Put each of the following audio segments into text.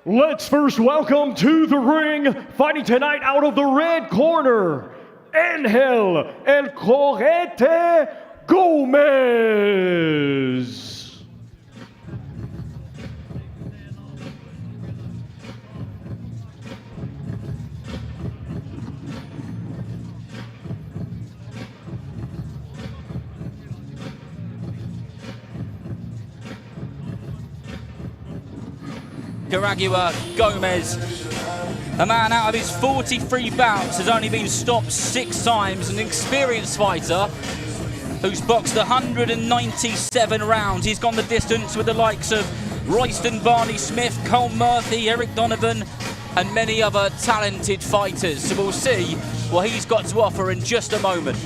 Let's first welcome to the ring, fighting tonight out of the red corner, Engel Gomez. Engel Gomez, a man out of his 43 bouts, has only been stopped 6 times, an experienced fighter who's boxed 197 rounds. He's gone the distance with the likes of Royston Barney-Smith, Cole Murphy, Eric Donovan and many other talented fighters. So we'll see what he's got to offer in just a moment.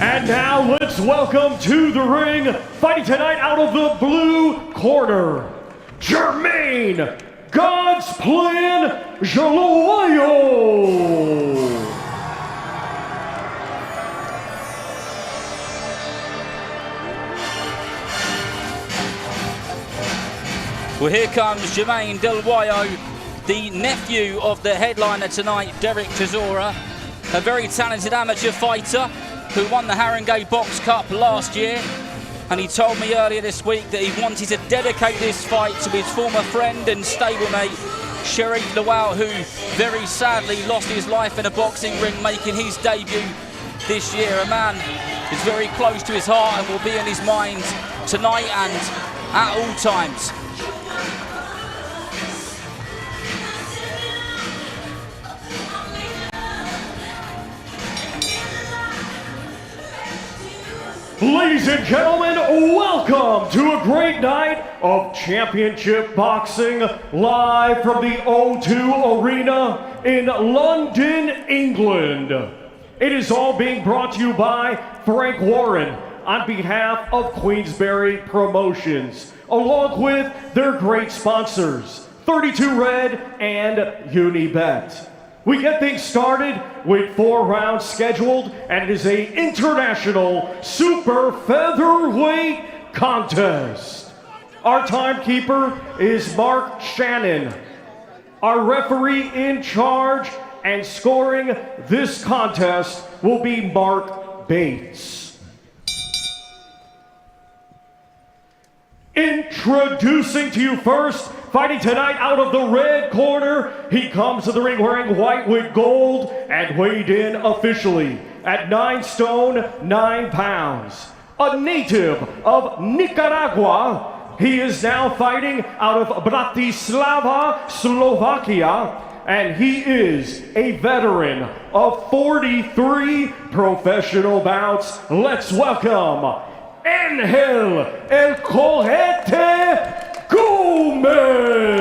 And now let's welcome to the ring, fighting tonight out of the blue corner, Jermaine God's Plan Dhliwayo. Well, here comes Jermaine Dhliwayo, the nephew of the headliner tonight, Derek Chisora, a very talented amateur fighter who won the Haringey Box Cup last year. And he told me earlier this week that he wanted to dedicate this fight to his former friend and stablemate, Jermaine Dhliwayo, who very sadly lost his life in a boxing ring making his debut this year. A man who's very close to his heart and will be in his mind tonight and at all times. Ladies and gentlemen, welcome to a great night of championship boxing live from the O2 Arena in London, England. It is all being brought to you by Frank Warren on behalf of Queensberry Promotions, along with their great sponsors, 32 Red and Unibet. We get things started with 4 rounds scheduled, and it is an international super featherweight contest. Our timekeeper is Mark Shannon. Our referee in charge and scoring this contest will be Mark Bates. Introducing to you first, fighting tonight out of the red corner, he comes to the ring wearing white with gold and weighed in officially at 9 stone, 9 pounds. A native of Nicaragua, he is now fighting out of Bratislava, Slovakia, and he is a veteran of 43 professional bouts. Let's welcome Engel Gomez.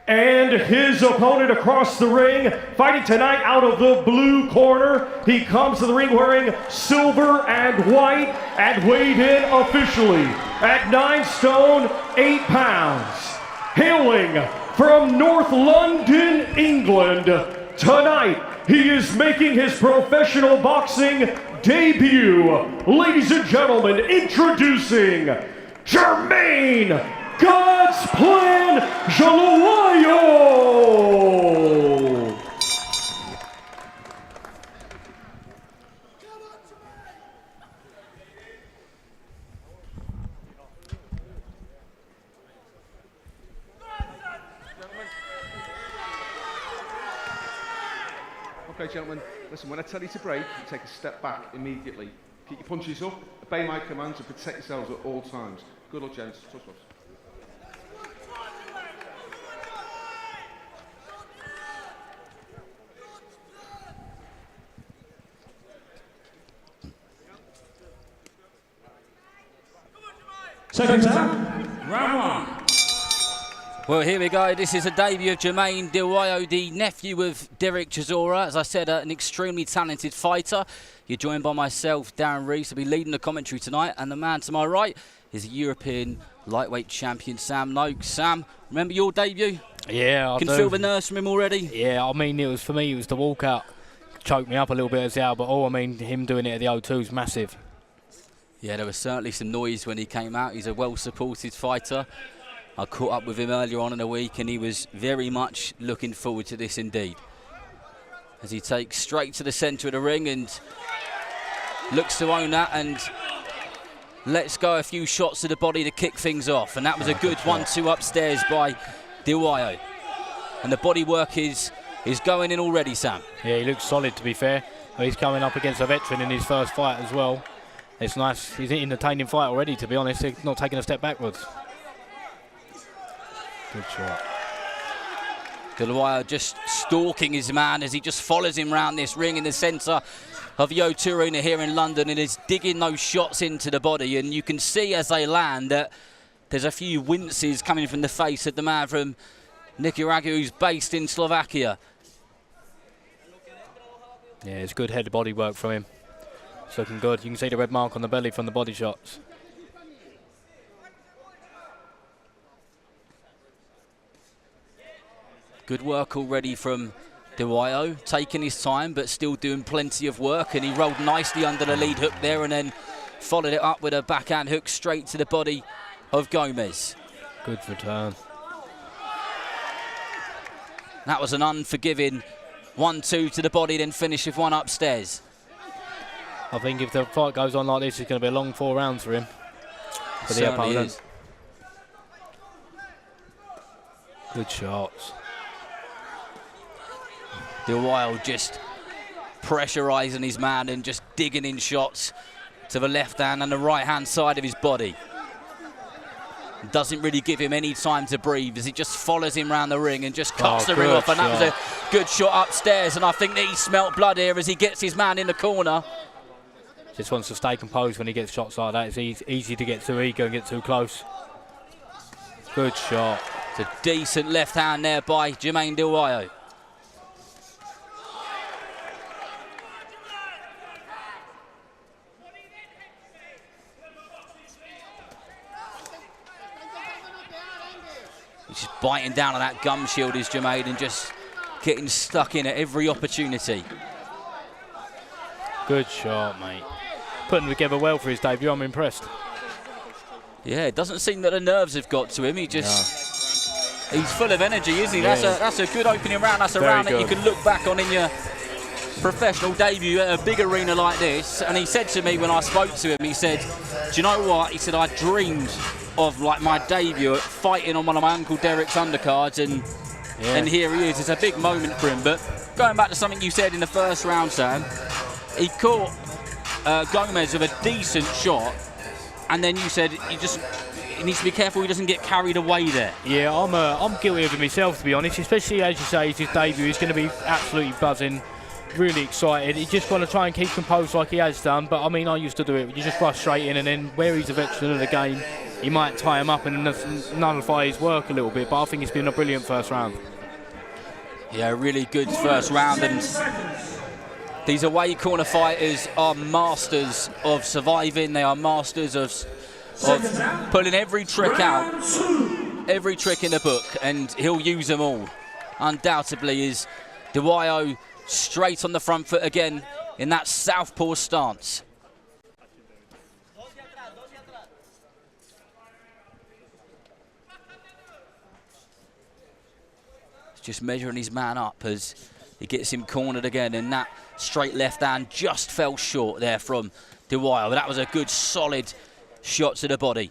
And his opponent across the ring, fighting tonight out of the blue corner, he comes to the ring wearing silver and white and weighed in officially at 9 stone, 8 pounds. Hailing from North London, England, tonight he is making his professional boxing debut. Ladies and gentlemen, introducing Jermaine God's Plan Dhliwayo. Okay, gentlemen, listen, when I tell you to break, you take a step back immediately. Keep your punches up, obey my commands, and protect yourselves at all times. Good luck, gents. Touch gloves. Second time. Round 1. Well, here we go. This is a debut of Jermaine Dhliwayo, the nephew of Derek Chisora. As I said, an extremely talented fighter. You're joined by myself, Darren Rees. I'll be leading the commentary tonight. And the man to my right is a European lightweight champion, Sam Noakes. Sam, remember your debut? Yeah, I Can do. feel the nerves from him already? Yeah, I mean, for me, it was the walkout. Choked me up a little bit as well, but I mean, him doing it at the O2 is massive. Yeah, there was certainly some noise when he came out. He's a well-supported fighter. I caught up with him earlier on in the week, and he was very much looking forward to this indeed. As he takes straight to the centre of the ring and looks to own that and lets go a few shots to the body to kick things off. And that was a good 1-2 upstairs by Dhliwayo. And the body work is going in already, Sam. Yeah, he looks solid, to be fair. He's coming up against a veteran in his first fight as well. It's nice. He's an entertaining fight already, to be honest. He's not taking a step backwards. Good shot. Dhliwayo just stalking his man as he just follows him round this ring in the centre of the O2 Arena here in London and is digging those shots into the body. And you can see as they land that there's a few winces coming from the face of the man from Nicaragua, who's based in Slovakia. Yeah, it's good head body work from him. It's looking good. You can see the red mark on the belly from the body shots. Good work already from Dhliwayo, taking his time but still doing plenty of work, and he rolled nicely under the lead hook there and then followed it up with a backhand hook straight to the body of Gomez. Good return. That was an unforgiving 1-2 to the body, then finish with one upstairs. I think if the fight goes on like this, it's going to be a long 4 rounds for him. For the opponent. Is. Good shots. Dhliwayo just pressurising his man and just digging in shots to the left hand and the right hand side of his body. Doesn't really give him any time to breathe as he just follows him round the ring and just cuts the ring off. And that was a good shot upstairs, and I think that he smelt blood here as he gets his man in the corner. Just wants to stay composed when he gets shots like that. It's easy to get too eager and get too close. Good shot. It's a decent left hand there by Jermaine Dhliwayo. He's just biting down on that gum shield, is Jermaine, and just getting stuck in at every opportunity. Good shot, mate. Putting together well for his debut. I'm impressed. Yeah, it doesn't seem that the nerves have got to him. He just, he's full of energy, isn't he? Yeah. That's a good opening round. That's a round that you can look back on in your professional debut at a big arena like this. And he said to me when I spoke to him, he said, do you know what? He said, I dreamed of like my debut at fighting on one of my Uncle Derek's undercards, and here he is. It's a big moment for him. But going back to something you said in the first round, Sam, he caught Gomez with a decent shot, and then you said he needs to be careful he doesn't get carried away there. Yeah, I'm guilty of it myself, to be honest, especially as you say, it's his debut. He's going to be absolutely buzzing, really excited. He's just got to try and keep composed like he has done. But I mean, I used to do it. You just rush straight in, and then where he's a veteran of the game, he might tie him up and nullify his work a little bit. But I think it's been a brilliant first round. Yeah, really good first round, and these away corner fighters are masters of surviving. They are masters of pulling every trick out, every trick in the book, and he'll use them all. Undoubtedly is Dhliwayo straight on the front foot again in that southpaw stance. Just measuring his man up as he gets him cornered again, and that straight left hand just fell short there from Dhliwayo. That was a good solid shot to the body.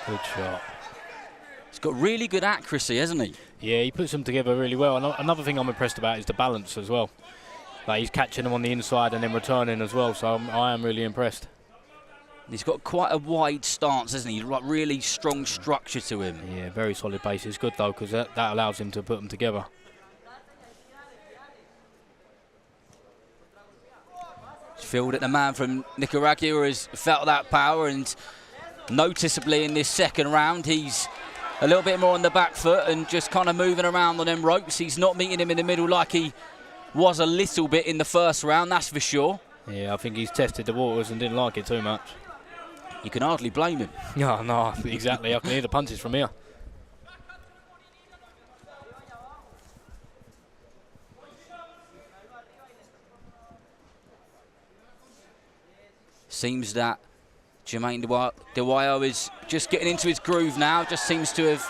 Good shot. He's got really good accuracy, hasn't he? Yeah, he puts them together really well. Another thing I'm impressed about is the balance as well. Like, he's catching them on the inside and then returning as well, so I am really impressed. He's got quite a wide stance, hasn't he? Like really strong structure to him. Yeah, very solid base. It's good though, because that allows him to put them together. Feel that the man from Nicaragua has felt that power, and noticeably in this second round he's a little bit more on the back foot and just kind of moving around on them ropes. He's not meeting him in the middle like he was a little bit in the first round, that's for sure. Yeah, I think he's tested the waters and didn't like it too much. You can hardly blame him. No, exactly. I can hear the punches from here. Seems that Jermaine Dhliwayo is just getting into his groove now, just seems to have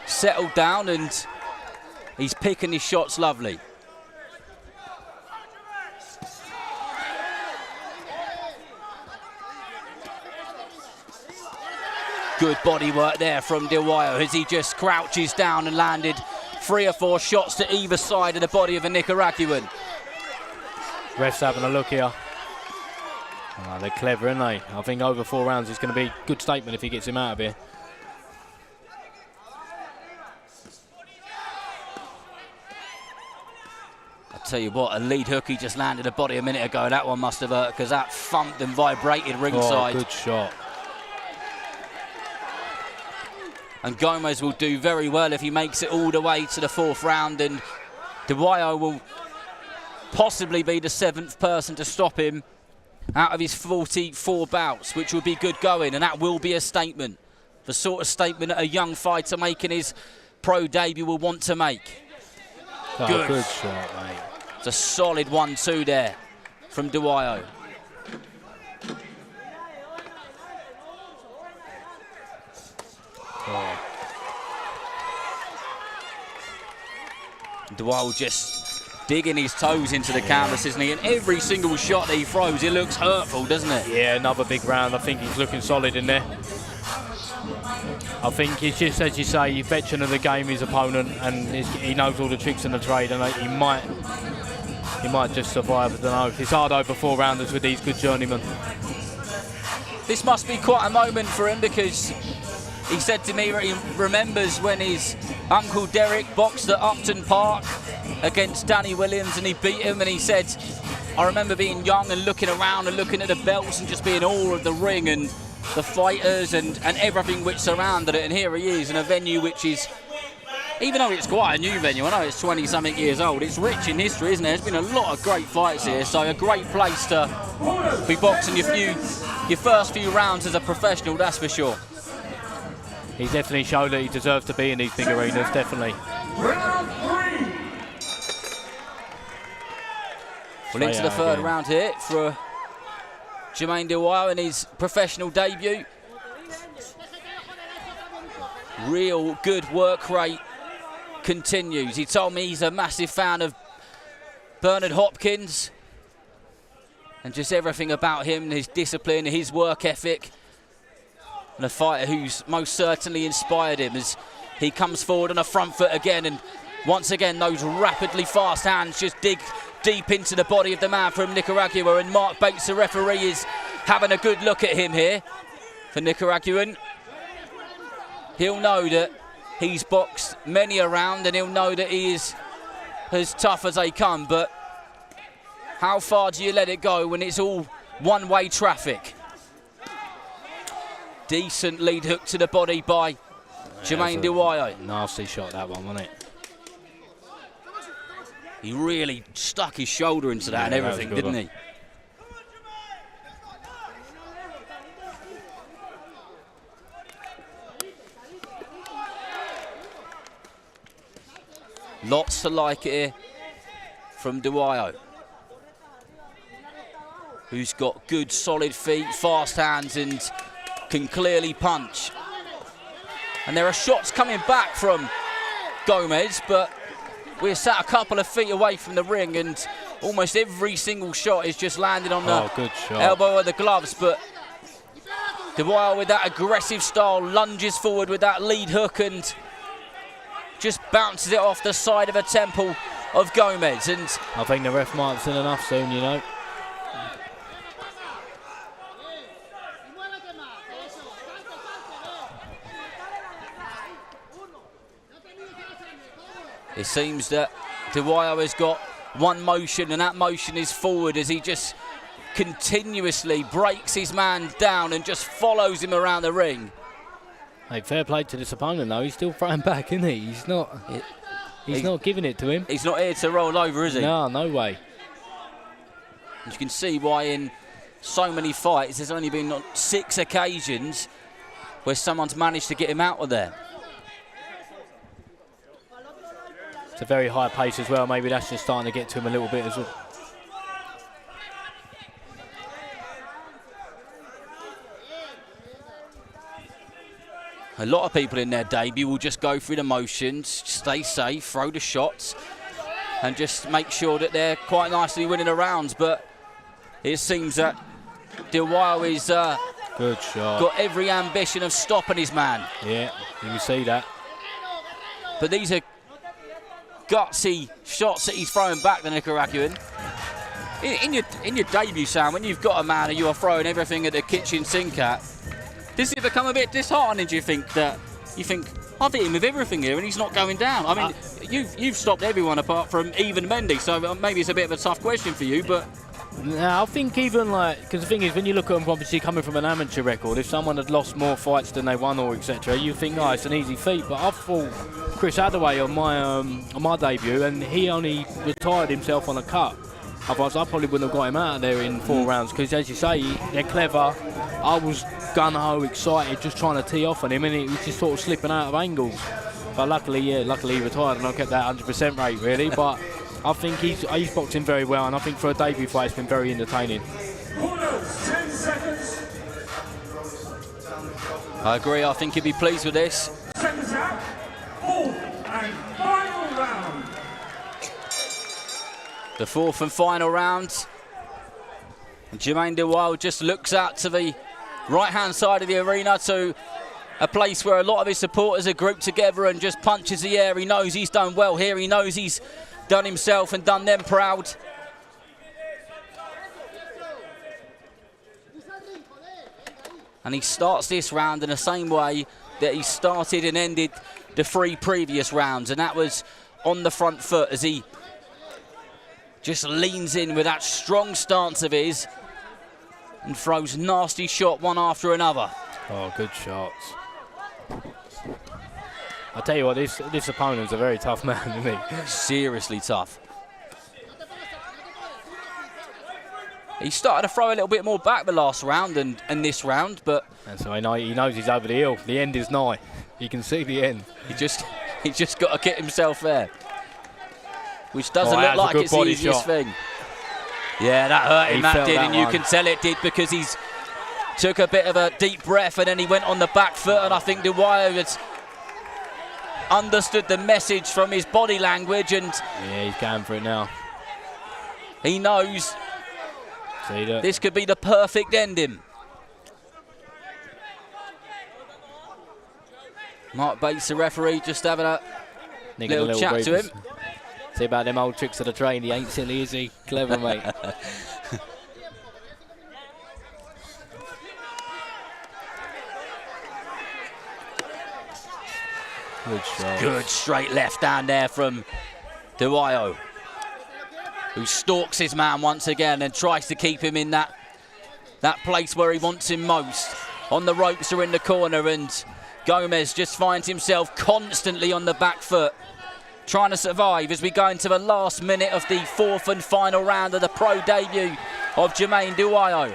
settled down, and he's picking his shots lovely. Good body work there from Dhliwayo as he just crouches down and landed 3 or 4 shots to either side of the body of a Nicaraguan. Ref's having a look here. Oh, they're clever, aren't they? I think over 4 rounds is going to be a good statement if he gets him out of here. I'll tell you what, a lead hook he just landed a body a minute ago. That one must have hurt because that thumped and vibrated ringside. Oh, good shot. And Gomez will do very well if he makes it all the way to the 4th round, and Dhliwayo will possibly be the 7th person to stop him out of his 44 bouts, which would be good going, and that will be a statement. The sort of statement that a young fighter making his pro debut will want to make. Oh, good shot, mate. It's a solid 1-2 there from Dhliwayo. Oh. Dhliwayo just digging his toes into the canvas, isn't he? And every single shot that he throws, it looks hurtful, doesn't it? Yeah, another big round. I think he's looking solid in there. I think it's just, as you say, he's veteran of the game, his opponent, and he knows all the tricks in the trade, and he might just survive. I don't know. It's hard over 4 rounders with these good journeymen. This must be quite a moment for him, because he said to me he remembers when his uncle Derek boxed at Upton Park against Danny Williams and he beat him, and he said, I remember being young and looking around and looking at the belts and just being in awe of the ring and the fighters and everything which surrounded it, and here he is in a venue which is, even though it's quite a new venue, I know it's 20-something years old, it's rich in history, isn't it? There's been a lot of great fights here, so a great place to be boxing your first few rounds as a professional, that's for sure. He's definitely showed that he deserves to be in these big arenas, definitely. Well, into the 3rd round here for Jermaine Dhliwayo in his professional debut. Real good work rate continues. He told me he's a massive fan of Bernard Hopkins and just everything about him, his discipline, his work ethic. And a fighter who's most certainly inspired him as he comes forward on a front foot again, and once again those rapidly fast hands just dig deep into the body of the man from Nicaragua, and Mark Bates, the referee, is having a good look at him here for Nicaraguan. He'll know that he's boxed many a round and he'll know that he is as tough as they come, but how far do you let it go when it's all one-way traffic? Decent lead hook to the body by Jermaine Dhliwayo. Nasty shot, that one, wasn't it? He really stuck his shoulder into that and everything, didn't he? Lots to like here from Dhliwayo, who's got good solid feet, fast hands, and can clearly punch. And there are shots coming back from Gomez, but we're sat a couple of feet away from the ring and almost every single shot is just landed on the elbow of the gloves. But Dhliwayo with that aggressive style lunges forward with that lead hook and just bounces it off the side of a temple of Gomez. And I think the ref might have seen enough soon, you know. it seems that Dhliwayo has got one motion, and that motion is forward as he just continuously breaks his man down and just follows him around the ring. Hey, fair play to this opponent though, he's still throwing back, isn't he? He's not giving it to him. He's not here to roll over, is he? No, no way. You can see why in so many fights there's only been 6 occasions where someone's managed to get him out of there. It's a very high pace as well, maybe that's just starting to get to him a little bit as well. A lot of people in their debut will just go through the motions, stay safe, throw the shots, and just make sure that they're quite nicely winning the rounds. But it seems that Dhliwayo is good shot. Got every ambition of stopping his man. Yeah, you can see that. But these are gutsy shots that he's throwing back, the Nicaraguan. In your debut, Sam, when you've got a man and you are throwing everything at the kitchen sink at, does it become a bit disheartening, do you think, that you think, I've hit him with everything here and he's not going down? I mean, you've stopped everyone apart from even Mendy, so maybe it's a bit of a tough question for you, but... No, I think even because the thing is, when you look at them, obviously coming from an amateur record, if someone had lost more fights than they won or etc., you think, oh, it's an easy feat. But I fought Chris Hathaway on my debut, and he only retired himself on a cut. Otherwise, I probably wouldn't have got him out of there in 4 rounds. Because as you say, they're clever. I was gun-ho, excited, just trying to tee off on him, and he was just sort of slipping out of angles. But luckily he retired, and I kept that 100% rate really. But I think he's boxing very well, and I think for a debut fight, it's been very entertaining. 10 seconds. I agree. I think he'd be pleased with this. Seconds out. 4th and final round. The 4th and final round. And Jermaine Dhliwayo just looks out to the right-hand side of the arena, to a place where a lot of his supporters are grouped together, and just punches the air. He knows he's done well here. He knows he's done himself and done them proud. And he starts this round in the same way that he started and ended the 3 previous rounds, and that was on the front foot, as he just leans in with that strong stance of his and throws nasty shot one after another. Oh, good shots. I tell you what, this opponent's a very tough man, isn't he? Seriously tough. He started to throw a little bit more back the last round and this round, but... And so he knows he's over the hill. The end is nigh. You can see the end. He just got to get himself there. Which doesn't look like it's the easiest thing. Yeah, that hurt him, that did, and you can tell it did, because he's took a bit of a deep breath and then he went on the back foot, and I think Dhliwayo has understood the message from his body language, and yeah, he's going for it now. He knows this could be the perfect ending. Mark Bates, the referee, just having a little chat to him. See about them old tricks of the train. He ain't silly, is he? Clever, mate. Good shot. Good straight left down there from Dhliwayo, who stalks his man once again and tries to keep him in that place where he wants him most. On the ropes or in the corner, and Gomez just finds himself constantly on the back foot, trying to survive as we go into the last minute of the 4th and final round of the pro debut of Jermaine Dhliwayo.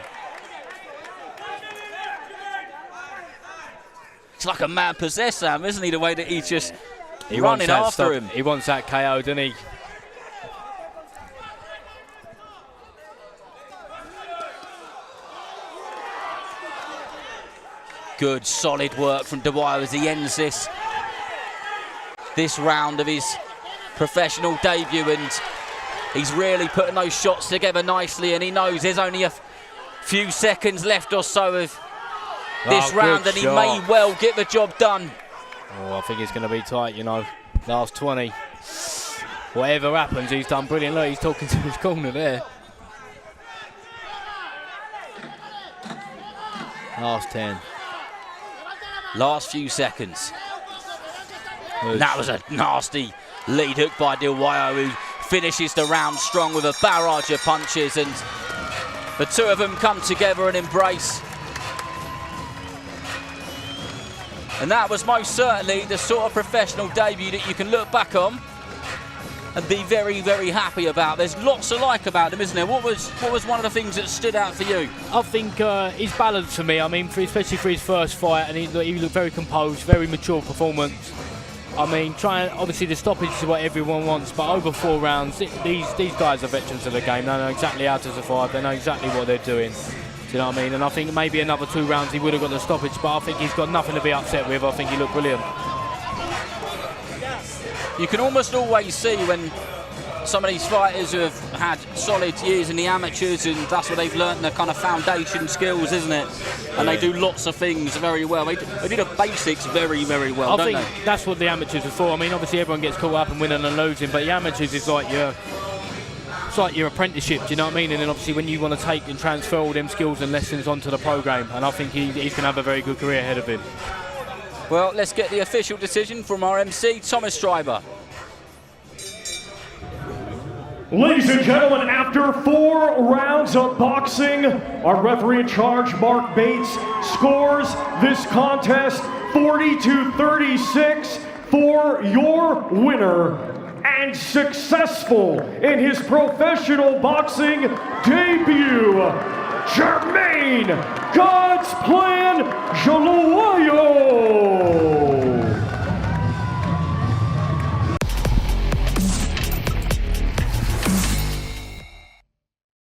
It's like a man possessed, Sam, isn't he? The way that he's just running after him. He wants that KO, doesn't he? Good, solid work from Dhliwayo as he ends this round of his professional debut, and he's really putting those shots together nicely, and he knows there's only a few seconds left or so of this round, and he may well get the job done. Oh, I think it's going to be tight, you know. Last 20. Whatever happens, he's done brilliant. Look, he's talking to his corner there. Last 10. Last few seconds. That was a nasty lead hook by Dhliwayo, who finishes the round strong with a barrage of punches, and the two of them come together and embrace. And that was most certainly the sort of professional debut that you can look back on and be very, very happy about. There's lots to like about him, isn't there? What was one of the things that stood out for you? I think his balance for me. I mean, especially for his first fight, and he looked very composed, very mature performance. I mean, obviously the stoppage is what everyone wants, but over 4 rounds, these guys are veterans of the game. They know exactly how to survive. They know exactly what they're doing. Do you know what I mean? And I think maybe another 2 rounds he would have got the stoppage, but I think he's got nothing to be upset with. I think he looked brilliant. You can almost always see when some of these fighters have had solid years in the amateurs, and that's what they've learnt, their kind of foundation skills, isn't it? And they do lots of things very well. They do the basics very, very well, don't they? I think that's what the amateurs are for. I mean, obviously everyone gets caught up in winning and losing, but the amateurs is like your apprenticeship, do you know what I mean? And then obviously when you want to take and transfer all them skills and lessons onto the programme, and I think he's going to have a very good career ahead of him. Well, let's get the official decision from our MC, Thomas Stryber. Ladies and gentlemen, after 4 rounds of boxing, our referee in charge, Mark Bates, scores this contest 40-36 for your winner and successful in his professional boxing debut, Jermaine God's Plan Dhliwayo.